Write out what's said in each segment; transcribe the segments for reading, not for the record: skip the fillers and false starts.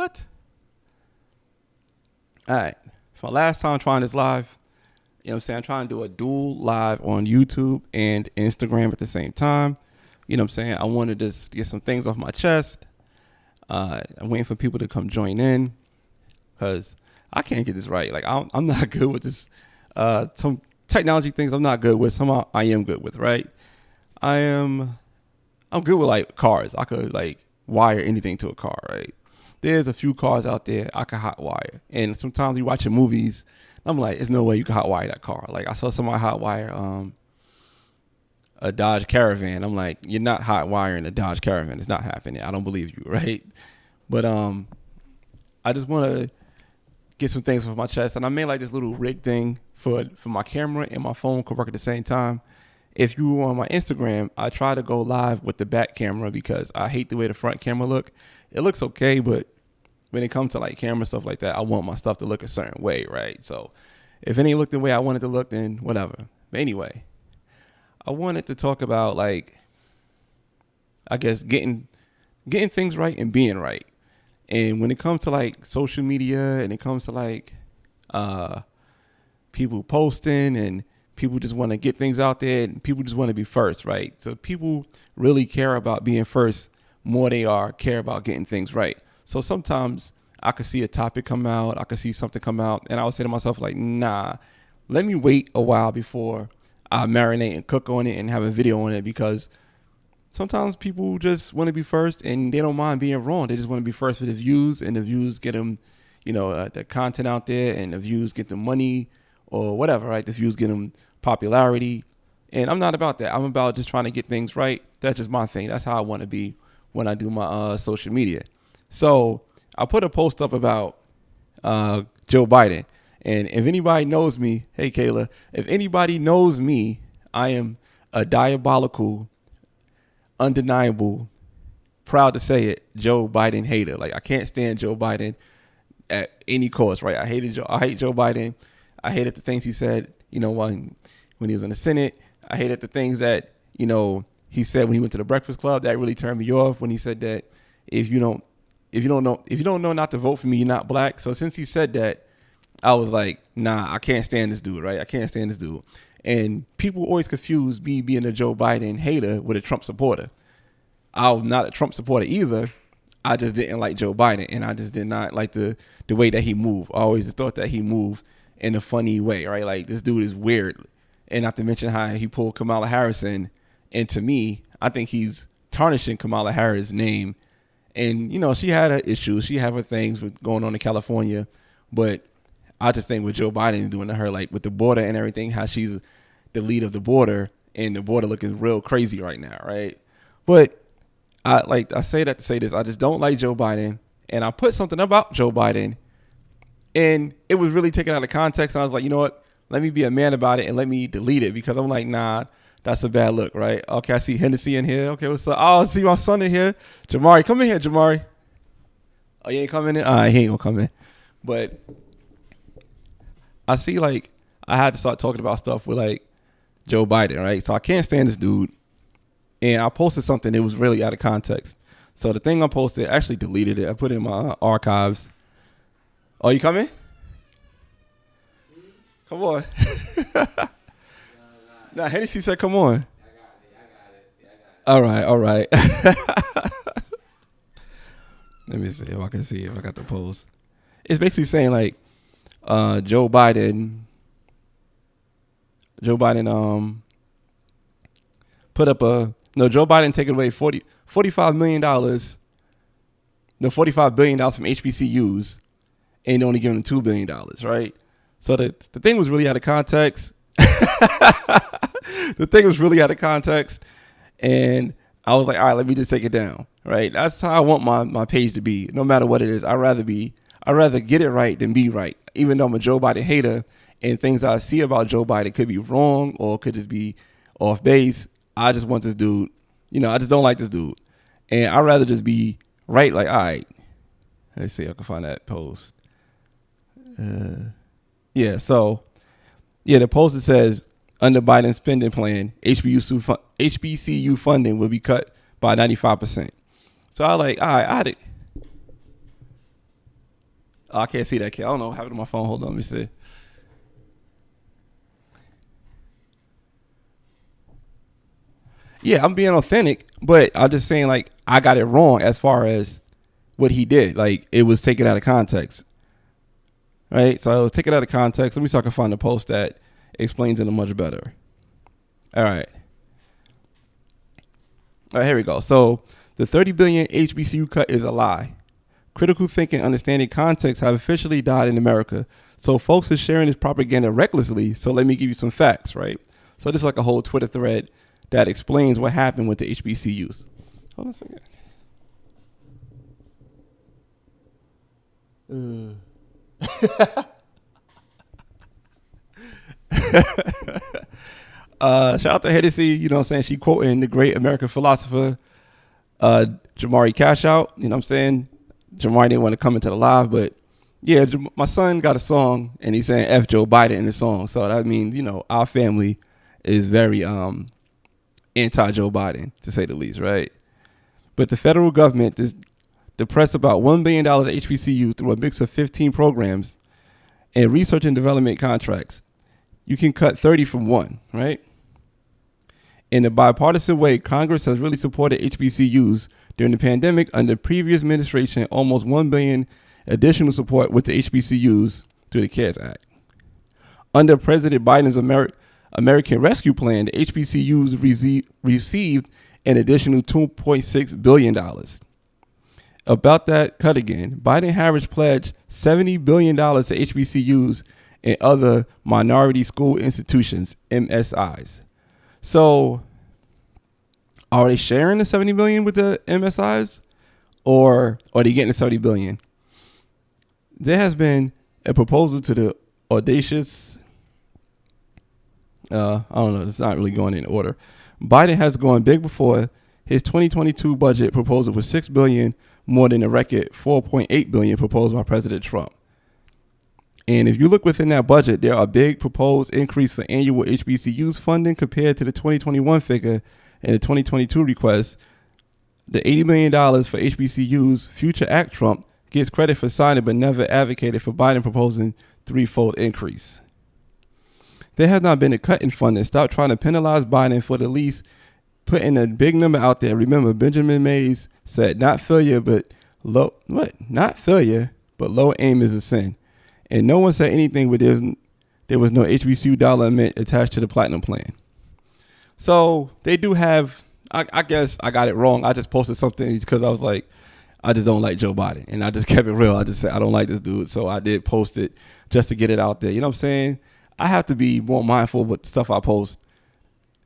What? All right. It's my last time trying this live. You know what I'm saying? I'm trying to do a dual live on YouTube and Instagram at the same time. You know what I'm saying? I wanted to just get some things off my chest. I'm waiting for people to come join in because I can't get this right. Like, I'm not good with this. Some technology things I'm not good with. Some I am good with, right? I'm good with, like, cars. I could, like, wire anything to a car, right? There's a few cars out there I can hot wire. And sometimes you watching movies, I'm like, there's no way you can hot wire that car. Like, I saw somebody hot wire a Dodge Caravan. I'm like, you're not hot wiring a Dodge Caravan. It's not happening. I don't believe you, right? But I just want to get some things off my chest. And I made like this little rig thing for my camera and my phone could work at the same time. If you were on my Instagram, I try to go live with the back camera because I hate the way the front camera look. It looks okay, but when it comes to like camera stuff like that, I want my stuff to look a certain way, right? So if it ain't look the way I want it to look, then whatever. But anyway, I wanted to talk about, like, I guess getting things right and being right. And when it comes to like social media and it comes to like people posting and people just want to get things out there and people just want to be first, right? So people really care about being first more they care about getting things right. So sometimes I could see a topic come out, I could see something come out, and I would say to myself, like, nah, let me wait a while before I marinate and cook on it and have a video on it, because sometimes people just want to be first and they don't mind being wrong. They just want to be first for the views, and the views get them, the content out there, and the views get them money or whatever, right? The views get them popularity. And I'm not about that. I'm about just trying to get things right. That's just my thing. That's how I want to be when I do my social media. So I put a post up about Joe Biden. And if anybody knows me, hey, Kayla, if anybody knows me, I am a diabolical, undeniable, proud to say it, Joe Biden hater. Like, I can't stand Joe Biden at any cost, right? I hate Joe Biden. I hated the things he said, when he was in the Senate. I hated the things that, he said when he went to the Breakfast Club. That really turned me off when he said that if you don't know not to vote for me, you're not black. So since he said that, I was like, nah, I can't stand this dude, right? I can't stand this dude. And people always confuse me being a Joe Biden hater with a Trump supporter. I'm not a Trump supporter either. I just didn't like Joe Biden, and I just did not like the way that he moved. I always thought that he moved in a funny way, right? Like, this dude is weird. And not to mention how he pulled Kamala Harris in. And to me, I think he's tarnishing Kamala Harris' name. And, she had her issues. She had her things with going on in California. But I just think what Joe Biden is doing to her, like with the border and everything, how she's the lead of the border, and the border looking real crazy right now, right? But I say that to say this. I just don't like Joe Biden. And I put something about Joe Biden, and it was really taken out of context. And I was like, you know what? Let me be a man about it and let me delete it, because I'm like, nah, that's a bad look, right? Okay, I see Hennessy in here. Okay, what's up? Oh, I see my son in here. Jamari, come in here, Jamari. Oh, you ain't coming in? All right, he ain't gonna come in. But I see, like, I had to start talking about stuff with, like, Joe Biden, right? So I can't stand this dude. And I posted something that was really out of context. So the thing I posted, I actually deleted it. I put it in my archives. Oh, you coming? Come on. Nah, Hennessy said, come on. I got it. All right. Let me see if I can see if I got the post. It's basically saying, like, Joe Biden put up Joe Biden taking away $45 million, $45 billion from HBCUs, and only giving them $2 billion, right? So the thing was really out of context. The thing was really out of context, and I was like, all right, let me just take it down, right? That's how I want my page to be, no matter what it is. I'd rather get it right than be right, even though I'm a Joe Biden hater, and things I see about Joe Biden could be wrong or could just be off base. I just want this dude, I just don't like this dude, and I'd rather just be right. Like, all right, let's see if I can find that post. The post that says, under Biden's spending plan, HBCU funding will be cut by 95%. So I like, all right, Oh, I can't see that kid. I don't know what happened to my phone. Hold on, let me see. Yeah, I'm being authentic, but I'm just saying like I got it wrong as far as what he did. Like it was taken out of context, right? So I was taken out of context. Let me see if I can find a post that explains it much better. All right. All right, here we go. So the 30 billion HBCU cut is a lie. Critical thinking and understanding context have officially died in America. So folks are sharing this propaganda recklessly. So let me give you some facts, right? So this is like a whole Twitter thread that explains what happened with the HBCUs. Hold on a second. Shout out to Hennessy, you know what I'm saying? She quoting the great American philosopher, Jamari Cash Out. You know what I'm saying? Jamari didn't want to come into the live, but yeah, my son got a song and he's saying F Joe Biden in the song. So that means, you know, our family is very anti-Joe Biden, to say the least, right? But the federal government is depressed about $1 billion to HBCU through a mix of 15 programs and research and development contracts. You can cut 30 from one, right? In a bipartisan way, Congress has really supported HBCUs during the pandemic. Under previous administration, almost $1 billion additional support with the HBCUs through the CARES Act. Under President Biden's American Rescue Plan, the HBCUs received an additional $2.6 billion. About that cut again, Biden-Harris pledged $70 billion to HBCUs and other minority school institutions, MSIs. So are they sharing the $70 billion with the MSIs, or are they getting the $70 billion? There has been a proposal to the audacious, I don't know, it's not really going in order. Biden has gone big before. His 2022 budget proposal was $6 billion, more than the record $4.8 billion proposed by President Trump. And if you look within that budget, there are big proposed increase for annual HBCUs funding compared to the 2021 figure and the 2022 request. The $80 million for HBCUs Future Act Trump gets credit for signing but never advocated for Biden proposing threefold increase. There has not been a cut in funding. Stop trying to penalize Biden for the least, putting a big number out there. Remember, Benjamin Mays said, not failure, but low aim is a sin. And no one said anything, but there was no HBCU dollar amount attached to the platinum plan. So they do have, I guess I got it wrong. I just posted something because I was like, I just don't like Joe Biden. And I just kept it real. I just said, I don't like this dude. So I did post it just to get it out there. You know what I'm saying? I have to be more mindful with the stuff I post,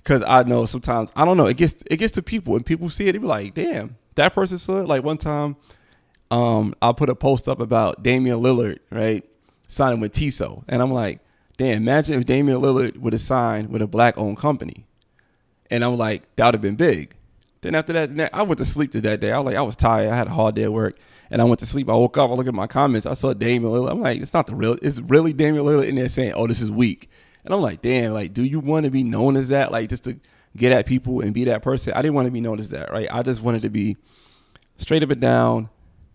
because I know sometimes, I don't know, it gets to people, and people see it, they be like, damn, that person said. Like one time, I put a post up about Damian Lillard, right, signing with Tissot. And I'm like, damn, imagine if Damian Lillard would have signed with a black-owned company. And I'm like, that would have been big. Then after that, I went to sleep that day. I was tired. I had a hard day at work. And I went to sleep. I woke up. I looked at my comments. I saw Damian Lillard. I'm like, it's really Damian Lillard in there saying, oh, this is weak. And I'm like, damn, like, do you want to be known as that? Like, just to get at people and be that person? I didn't want to be known as that, right? I just wanted to be straight up and down,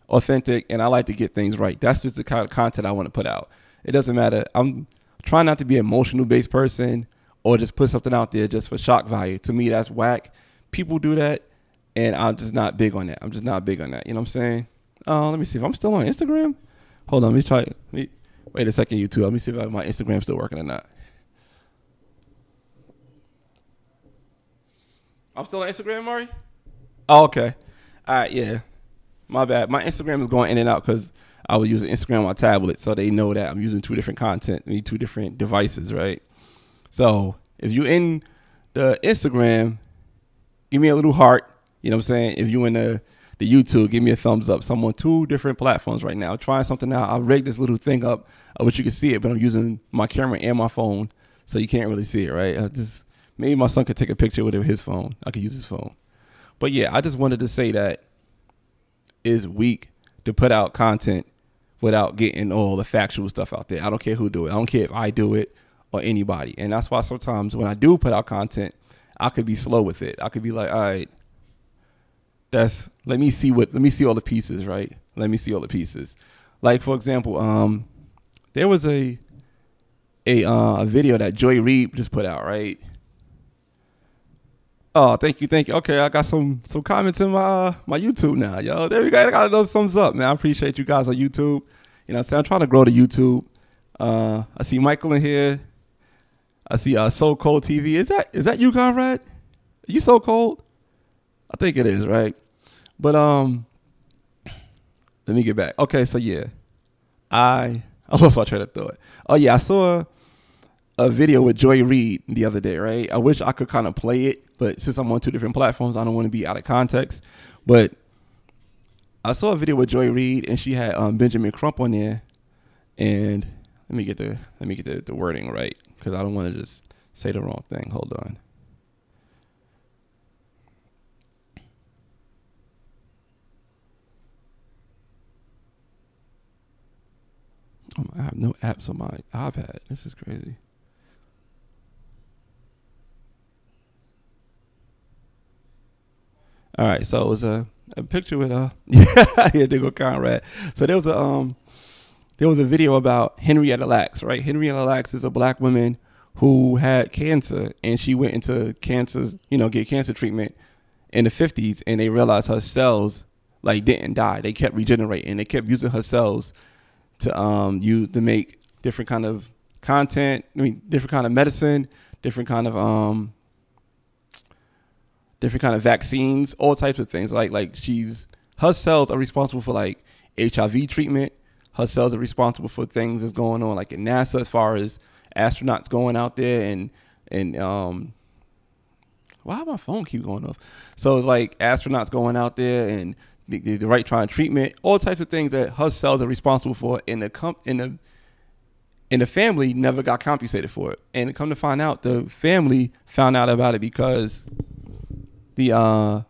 authentic, and I like to get things right. That's just the kind of content I want to put out. It doesn't matter. I'm trying not to be an emotional-based person or just put something out there just for shock value. To me, that's whack. People do that, and I'm just not big on that. You know what I'm saying? Let me see if I'm still on Instagram. Hold on, wait a second, YouTube. Let me see if my Instagram's still working or not. I'm still on Instagram, Maury? Oh, okay. All right, yeah. My bad. My Instagram is going in and out because I was using Instagram on my tablet, so they know that I'm using two different two different devices, right? So if you're in the Instagram, give me a little heart. You know what I'm saying? If you're in the YouTube, give me a thumbs up. So I'm on two different platforms right now. I'm trying something out. I rigged this little thing up, which you can see it, but I'm using my camera and my phone, so you can't really see it, right? Maybe my son could take a picture with his phone. I could use his phone. But yeah, I just wanted to say that it's weak to put out content without getting all the factual stuff out there. I don't care who do it. I don't care if I do it or anybody. And that's why sometimes when I do put out content, I could be slow with it. I could be like, all right, let me see all the pieces, right? Let me see all the pieces. Like for example, there was a video that Joy Reid just put out, right? Oh, thank you. Okay, I got some comments in my YouTube now, yo. There we go. I got another thumbs up, man. I appreciate you guys on YouTube. You know what I'm saying? I'm trying to grow the YouTube. I see Michael in here. I see So Cold TV. Is that you, Conrad? Are you So Cold? I think it is, right? But let me get back. Okay, so yeah. I lost my train of thought. Oh yeah, I saw a video with Joy Reid the other day, right? I wish I could kind of play it, but since I'm on two different platforms, I don't want to be out of context. But I saw a video with Joy Reid, and she had Benjamin Crump on there. And let me get the wording right, because I don't want to just say the wrong thing. Hold on. I have no apps on my iPad. This is crazy. All right, so it was a picture with yeah, there go Conrad. So there was a video about Henrietta Lacks, right? Henrietta Lacks is a black woman who had cancer, and she went into get cancer treatment in the 50s, and they realized her cells like didn't die. They kept regenerating. They kept using her cells to make different kind of content. I mean, different kind of medicine, different kind of vaccines, all types of things. Like her cells are responsible for like HIV treatment. Her cells are responsible for things that's going on like in NASA as far as astronauts going out there and why my phone keep going off? So it's like astronauts going out there and the right trying treatment, all types of things that her cells are responsible for, and the family never got compensated for it. And to come to find out, the family found out about it because her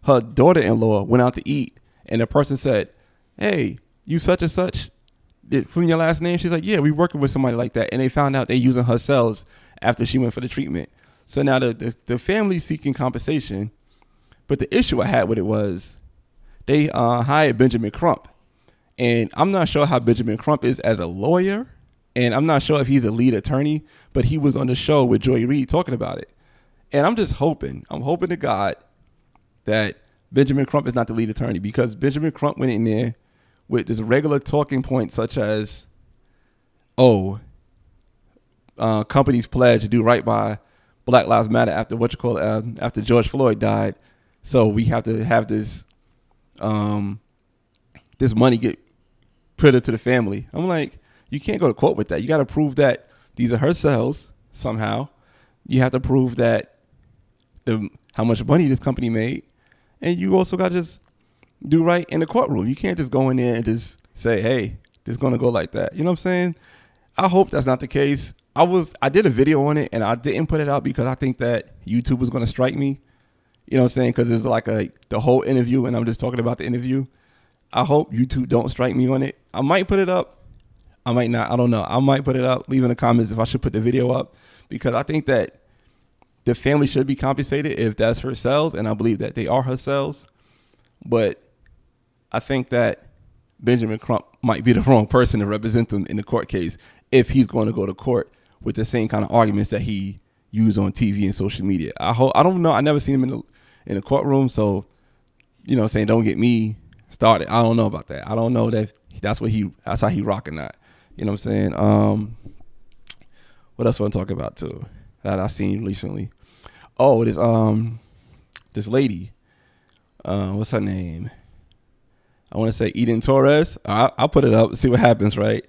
daughter-in-law went out to eat, and the person said, "Hey, you such and such, from your last name?" She's like, "Yeah, we working with somebody like that." And they found out they using her cells after she went for the treatment. So now the family's seeking compensation, but the issue I had with it was they hired Benjamin Crump, and I'm not sure how Benjamin Crump is as a lawyer, and I'm not sure if he's a lead attorney, but he was on the show with Joy Reid talking about it. And I'm hoping to God that Benjamin Crump is not the lead attorney, because Benjamin Crump went in there with this regular talking point such as, companies pledge to do right by Black Lives Matter after George Floyd died. So we have to have this money get put into the family. I'm like, you can't go to court with that. You got to prove that these are her cells somehow. You have to prove that how much money this company made, and you also got to just do right in the courtroom. You can't just go in there and just say, "Hey, this is gonna go like that." You know what I'm saying? I hope that's not the case. I did a video on it, and I didn't put it out because I think that YouTube was gonna strike me. You know what I'm saying? Because it's like the whole interview, and I'm just talking about the interview. I hope YouTube don't strike me on it. I might put it up. I might not. I don't know. I might put it up. Leave in the comments if I should put the video up, because I think that the family should be compensated if that's her cells, and I believe that they are her cells. But I think that Benjamin Crump might be the wrong person to represent them in the court case if he's going to go to court with the same kind of arguments that he used on TV and social media. I don't know. I never seen him in the courtroom, so you know what I'm saying, don't get me started. I don't know about that. I don't know that that's how he rocking that. You know what I'm saying? What else want to talk about too that I seen recently? Oh, this lady. What's her name? I want to say Eden Torres. I'll put it up and see what happens, right?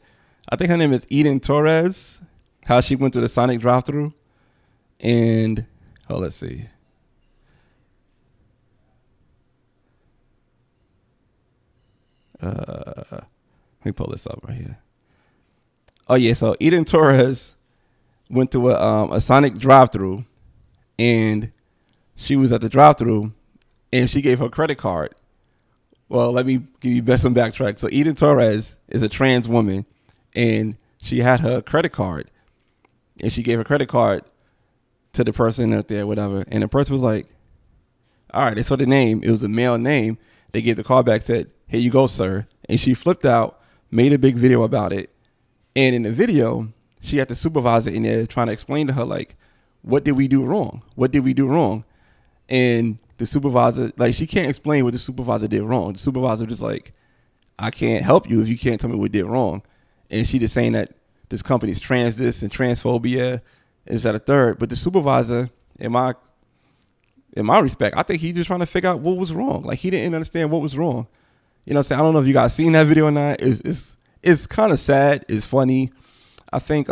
I think her name is Eden Torres. How she went to the Sonic drive-thru, and let's see. Let me pull this up right here. Oh yeah, so Eden Torres went to a Sonic drive-thru, and she was at the drive-thru, and she gave her credit card. Well, let me give you some backtrack. So Eden Torres is a trans woman, and she had her credit card, and she gave her credit card to the person out there, whatever. And the person was like, all right, they saw the name. It was a male name. They gave the card back, said, "Here you go, sir." And she flipped out, made a big video about it. And in the video, she had the supervisor in there trying to explain to her, like, what did we do wrong? What did we do wrong? And the supervisor, like, she can't explain what the supervisor did wrong. The supervisor just like, I can't help you if you can't tell me what did wrong. And she just saying that this company's trans this and transphobia is at a third. But the supervisor, in my respect, I think he just trying to figure out what was wrong. Like, he didn't understand what was wrong. You know what I'm saying? I don't know if you guys seen that video or not. It's kind of sad. It's funny. I think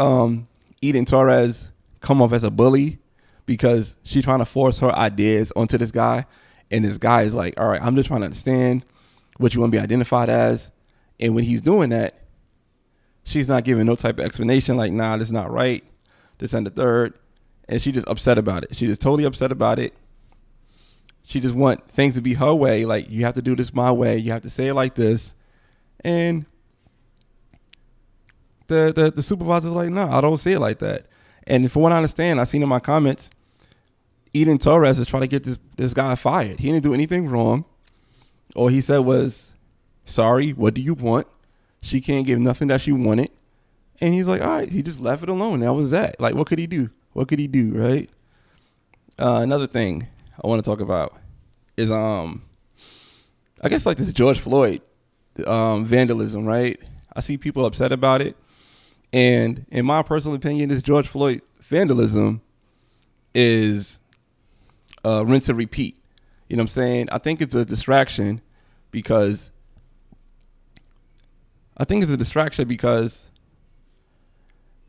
Eden Torres come off as a bully because she's trying to force her ideas onto this guy. And this guy is like, all right, I'm just trying to understand what you want to be identified as. And when he's doing that, she's not giving no type of explanation, like, nah, this is not right, this and the third. And she just upset about it. She just totally upset about it. She just want things to be her way. Like, you have to do this my way. You have to say it like this. And the supervisor's like, no, I don't say it like that. And from what I understand, I seen in my comments, Eden Torres is trying to get this guy fired. He didn't do anything wrong. All he said was, sorry, what do you want? She can't give nothing that she wanted. And he's like, all right, he just left it alone. That was that. Like, what could he do? What could he do, right? Another thing I want to talk about is, I guess, like, this George Floyd vandalism, right? I see people upset about it. And in my personal opinion, this George Floyd vandalism is rinse and repeat. You know what I'm saying? I think it's a distraction because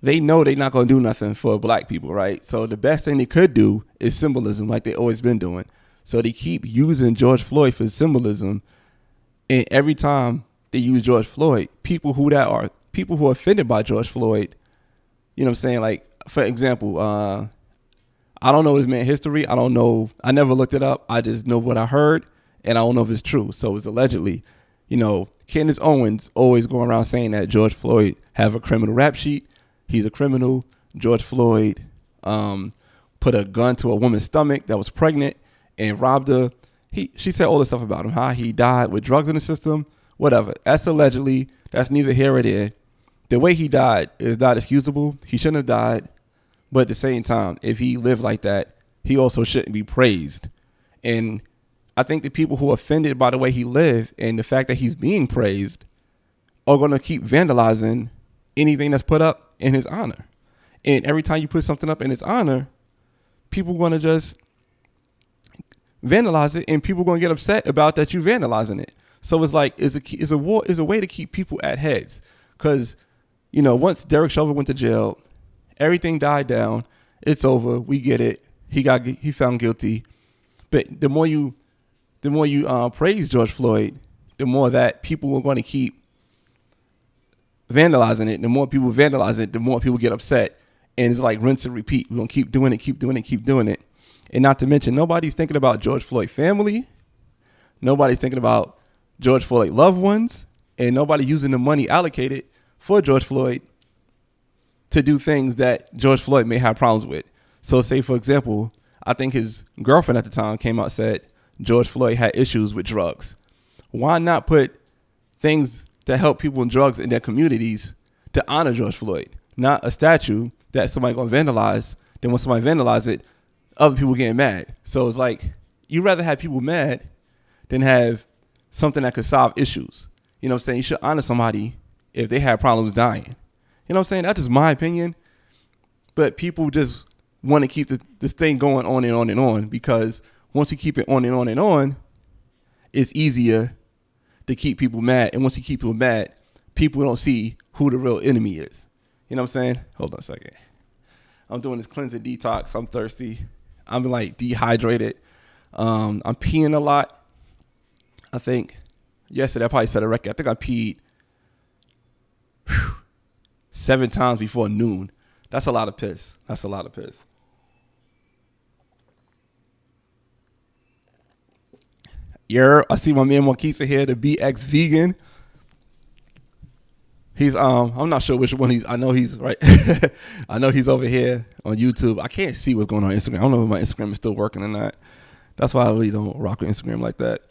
they know they're not going to do nothing for black people, right? So the best thing they could do is symbolism, like they've always been doing. So they keep using George Floyd for symbolism. And every time they use George Floyd, people who are offended by George Floyd, you know what I'm saying? Like, for example, I don't know his man history. I don't know. I never looked it up. I just know what I heard, and I don't know if it's true. So it's allegedly, you know, Candace Owens always going around saying that George Floyd have a criminal rap sheet. He's a criminal. George Floyd put a gun to a woman's stomach that was pregnant and robbed her. She said all this stuff about him, how he died with drugs in the system, whatever. That's allegedly. That's neither here nor there. The way he died is not excusable. He shouldn't have died. But at the same time, if he lived like that, he also shouldn't be praised. And I think the people who are offended by the way he lived and the fact that he's being praised are going to keep vandalizing anything that's put up in his honor. And every time you put something up in his honor, people are going to just vandalize it, and people are going to get upset about that you vandalizing it. So it's like, it's a way to keep people at heads. Because, you know, once Derek Chauvin went to jail, everything died down. It's over. We get it. He found guilty. But the more you praise George Floyd, the more that people are going to keep vandalizing it. The more people vandalize it, the more people get upset. And it's like rinse and repeat. We're going to keep doing it. And not to mention, nobody's thinking about George Floyd family. Nobody's thinking about George Floyd loved ones. And nobody using the money allocated for George Floyd to do things that George Floyd may have problems with. So say, for example, I think his girlfriend at the time came out and said George Floyd had issues with drugs. Why not put things that help people in drugs in their communities to honor George Floyd? Not a statue that somebody going to vandalize. Then when somebody vandalize it, other people getting mad. So it's like, you rather have people mad than have something that could solve issues. You know what I'm saying? You should honor somebody if they have problems dying. You know what I'm saying? That's just my opinion. But people just want to keep this thing going on and on and on, because once you keep it on and on and on, it's easier to keep people mad. And once you keep people mad, people don't see who the real enemy is. You know what I'm saying? Hold on a second. I'm doing this cleansing detox. I'm thirsty. I'm like dehydrated. I'm peeing a lot. I think yesterday I probably set a record. I think I peed 7 times before noon. That's a lot of piss. I see my man Marquisa here, the BX vegan. He's I'm not sure which one I know he's right. I know he's over here on YouTube. I can't see what's going on Instagram. I don't know if my Instagram is still working or not. That's why I really don't rock with Instagram like that.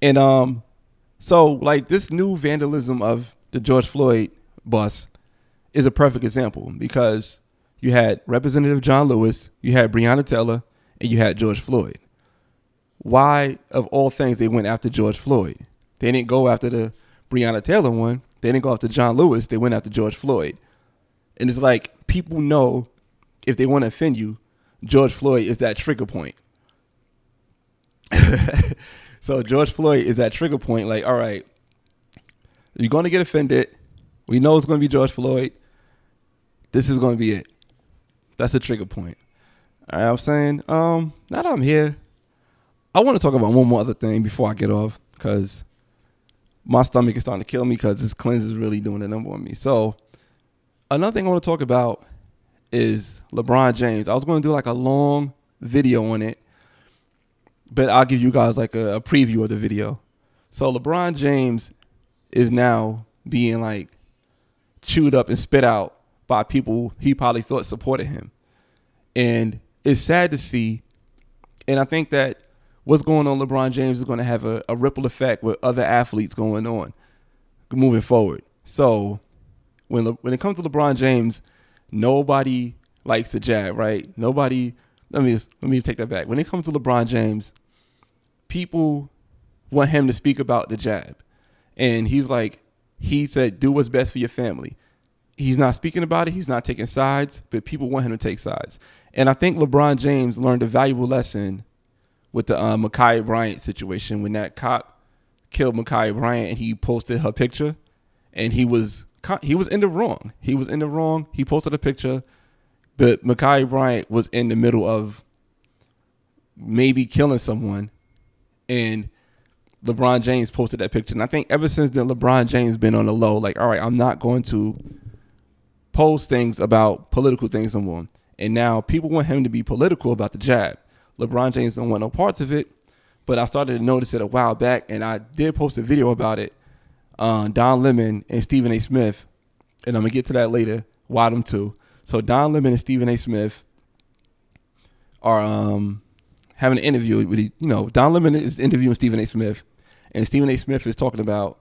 And so like this new vandalism of the George Floyd bus is a perfect example because you had Representative John Lewis, you had Breonna Taylor, and you had George Floyd. Why, of all things, they went after George Floyd? They didn't go after the Breonna Taylor one. They didn't go after John Lewis. They went after George Floyd. And it's like people know if they want to offend you, George Floyd is that trigger point. So George Floyd is that trigger point. Like, all right, you're going to get offended. We know it's going to be George Floyd. This is going to be it. That's the trigger point. All right, I'm saying, now that I'm here, I want to talk about one more other thing before I get off because my stomach is starting to kill me because this cleanse is really doing a number on me. So another thing I want to talk about is LeBron James. I was going to do like a long video on it, but I'll give you guys like a preview of the video. So LeBron James is now being like chewed up and spit out by people he probably thought supported him. And it's sad to see. And I think that what's going on LeBron James is going to have a ripple effect with other athletes going on moving forward. So when it comes to LeBron James, nobody likes to jab, right? Nobody. Let me take that back. When it comes to LeBron James, people want him to speak about the jab. And he said, do what's best for your family. He's not speaking about it. He's not taking sides, but people want him to take sides. And I think LeBron James learned a valuable lesson with the Ma'Khia Bryant situation when that cop killed Ma'Khia Bryant and he posted her picture and he was in the wrong. He was in the wrong. He posted a picture, but Ma'Khia Bryant was in the middle of maybe killing someone, and LeBron James posted that picture. And I think ever since then, LeBron James been on the low. Like, all right, I'm not going to post things about political things no more. And now people want him to be political about the jab. LeBron James don't want no parts of it, but I started to notice it a while back, and I did post a video about it. Don Lemon and Stephen A. Smith, and I'm going to get to that later, why them two. So Don Lemon and Stephen A. Smith are having an interview with, Don Lemon is interviewing Stephen A. Smith, and Stephen A. Smith is talking about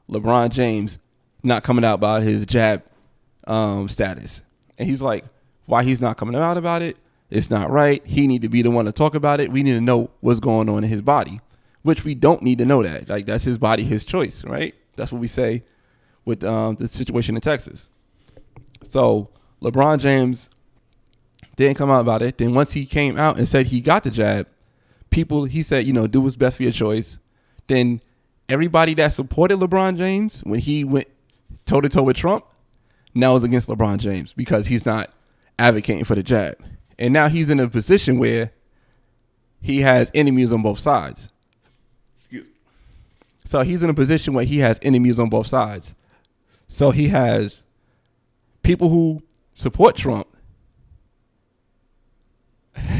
LeBron James not coming out about his jab status. And he's like, why he's not coming out about it? It's not right. He need to be the one to talk about it. We need to know what's going on in his body, which we don't need to know that. Like, that's his body, his choice, right? That's what we say with the situation in Texas. So LeBron James didn't come out about it. Then once he came out and said he got the jab, he said, do what's best for your choice. Then everybody that supported LeBron James when he went toe-to-toe with Trump now is against LeBron James because he's not advocating for the jab. And now he's in a position where he has enemies on both sides. So he's in a position where he has enemies on both sides. So he has people who support Trump.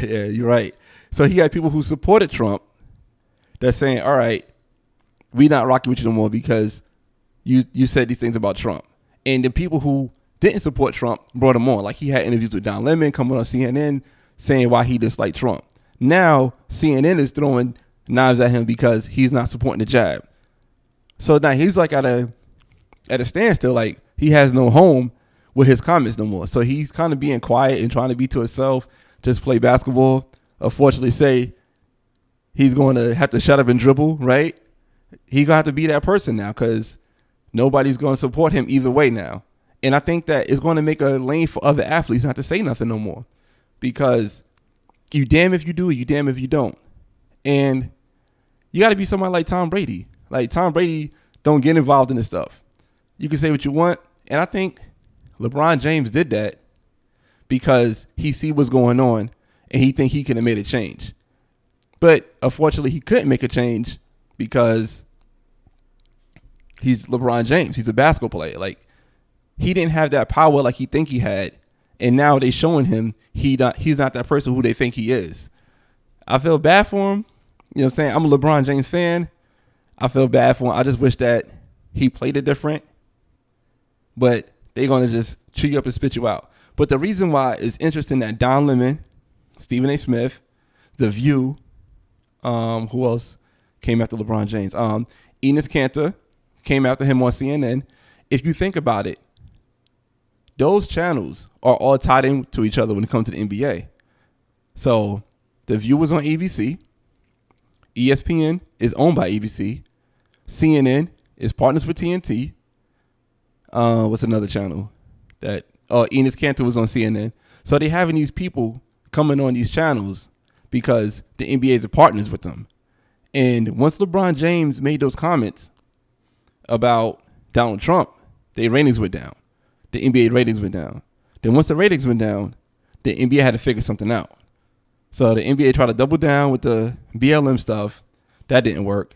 Yeah, you're right. So he had people who supported Trump that's saying, all right, we not rocking with you no more because you said these things about Trump. And the people who didn't support Trump brought him on. Like, he had interviews with Don Lemon coming on CNN saying why he disliked Trump. Now CNN is throwing knives at him because he's not supporting the jab. So now he's like at a standstill. Like, he has no home with his comments no more. So he's kind of being quiet and trying to be to himself, just play basketball. Unfortunately, say he's going to have to shut up and dribble, right? He's going to have to be that person now because nobody's going to support him either way now. And I think that it's going to make a lane for other athletes not to say nothing no more because you damn if you do, you damn if you don't. And you got to be somebody like Tom Brady. Like, Tom Brady don't get involved in this stuff. You can say what you want. And I think LeBron James did that because he see what's going on and he think he can have made a change. But unfortunately, he couldn't make a change because he's LeBron James. He's a basketball player. Like, he didn't have that power like he think he had. And now they showing him he's not that person who they think he is. I feel bad for him. You know what I'm saying? I'm a LeBron James fan. I feel bad for him. I just wish that he played it different. But they're going to just chew you up and spit you out. But the reason why it's interesting that Don Lemon, Stephen A. Smith, The View, who else came after LeBron James? Enes Kanter came after him on CNN. if you think about it, those channels are all tied into each other when it comes to the NBA. So the viewers on ABC, ESPN is owned by ABC, CNN is partners with TNT. What's another channel that? Oh, Enes Kanter was on CNN. So they having these people coming on these channels because the NBA are partners with them. And once LeBron James made those comments about Donald Trump, their ratings went down. The NBA ratings went down. Then once the ratings went down, the NBA had to figure something out. So the NBA tried to double down with the BLM stuff. That didn't work.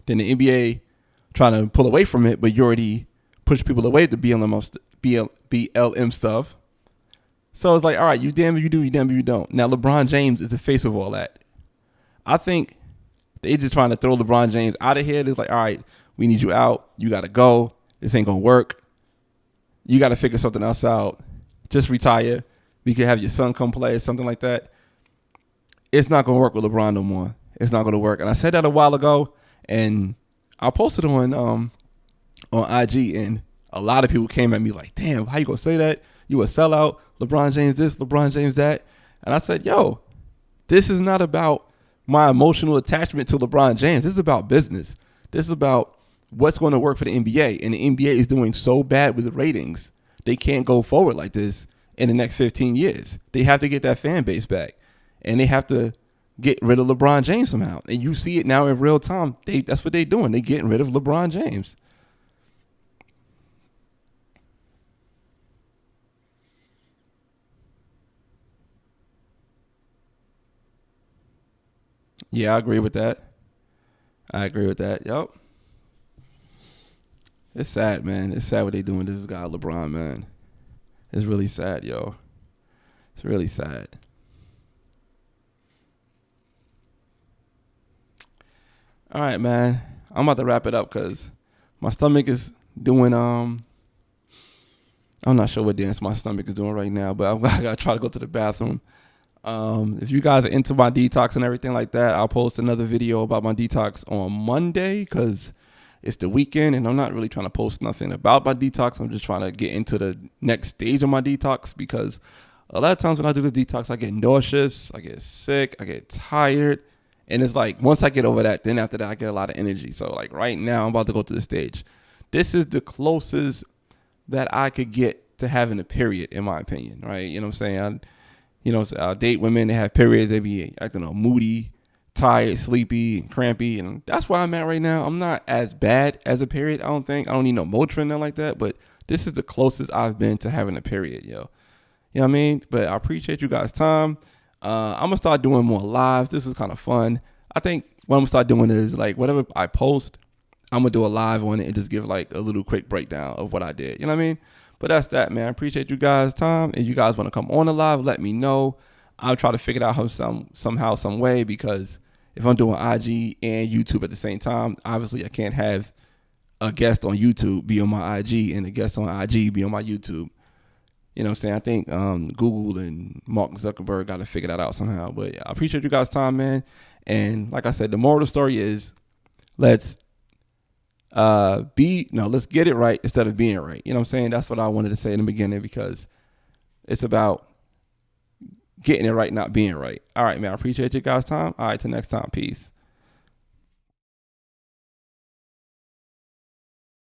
Then the NBA trying to pull away from it, but you already pushed people away with the BLM stuff. So it's like, all right, you damn if you do, you damn if you don't. Now LeBron James is the face of all that. I think they just trying to throw LeBron James out of here. It's like, all right, we need you out. You got to go. This ain't going to work. You got to figure something else out. Just retire. We could have your son come play, something like that. It's not going to work with LeBron no more. It's not going to work. And I said that a while ago, and I posted on IG, and a lot of people came at me like, damn, how you going to say that? You a sellout. LeBron James this, LeBron James that. And I said, yo, this is not about my emotional attachment to LeBron James. This is about business. This is about what's going to work for the NBA. And the NBA is doing so bad with the ratings. They can't go forward like this in the next 15 years. They have to get that fan base back. And they have to get rid of LeBron James somehow. And you see it now in real time. That's what they're doing. They're getting rid of LeBron James. Yeah, I agree with that. Yup. It's sad, man. It's sad what they doing to this guy, LeBron, man. It's really sad, yo. It's really sad. All right, man. I'm about to wrap it up because my stomach is doing, I'm not sure what dance my stomach is doing right now, but I got to try to go to the bathroom. If you guys are into my detox and everything like that, I'll post another video about my detox on Monday because it's the weekend and I'm not really trying to post nothing about my detox. I'm just trying to get into the next stage of my detox because a lot of times when I do the detox, I get nauseous, I get sick, I get tired. And it's like, once I get over that, then after that, I get a lot of energy. So like right now, I'm about to go to the stage. This is the closest that I could get to having a period, in my opinion, right? You know what I'm saying? I date women that have periods. They be acting all moody, tired, sleepy, and crampy. And that's where I'm at right now. I'm not as bad as a period, I don't think. I don't need no Motrin, nothing like that. But this is the closest I've been to having a period, yo. You know what I mean? But I appreciate you guys' time. I'm going to start doing more lives. This is kind of fun. I think what I'm going to start doing is, like, whatever I post, I'm going to do a live on it and just give, like, a little quick breakdown of what I did. You know what I mean? But that's that, man. I appreciate you guys' time. If you guys want to come on the live, let me know. I'll try to figure it out somehow, some way, because if I'm doing IG and YouTube at the same time, obviously I can't have a guest on YouTube be on my IG and a guest on IG be on my YouTube. You know what I'm saying? I think Google and Mark Zuckerberg got to figure that out somehow. But yeah, I appreciate you guys' time, man. And like I said, the moral of the story is let's get it right instead of being right. You know what I'm saying? That's what I wanted to say in the beginning because it's about getting it right, not being right. All right, man. I appreciate you guys' time. All right, till next time. Peace.